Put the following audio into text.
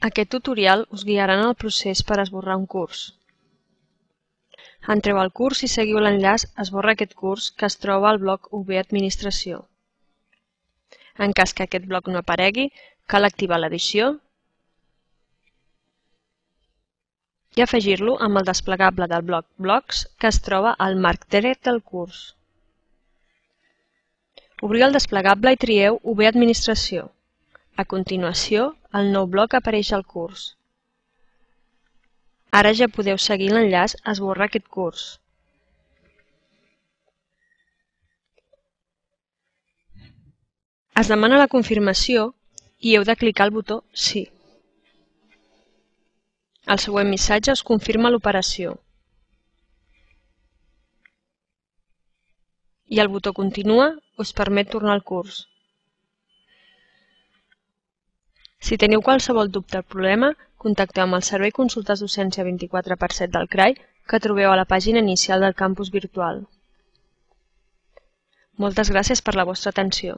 Aquest tutorial us guiarà en el procés per esborrar un curs. Entreu al curs i seguiu l'enllaç Esborra aquest curs que es troba al bloc UB Administració. En cas que aquest bloc no aparegui, cal activar l'edició i afegir-lo amb el desplegable del bloc Blocs que es troba al marc dret del curs. Obriu el desplegable i trieu UB Administració. A continuació, el nou bloc apareix al curs. Ara ja podeu seguir l'enllaç Esborrar aquest curs. Es demana la confirmació i heu de clicar el botó Sí. El següent missatge us confirma l'operació. I el botó Continua us permet tornar al curs. Si teniu qualsevol dubte o problema, contacteu amb el Servei Consultes Docència 24/7 del CRAI que trobeu a la pàgina inicial del campus virtual. Moltes gràcies per la vostra atenció.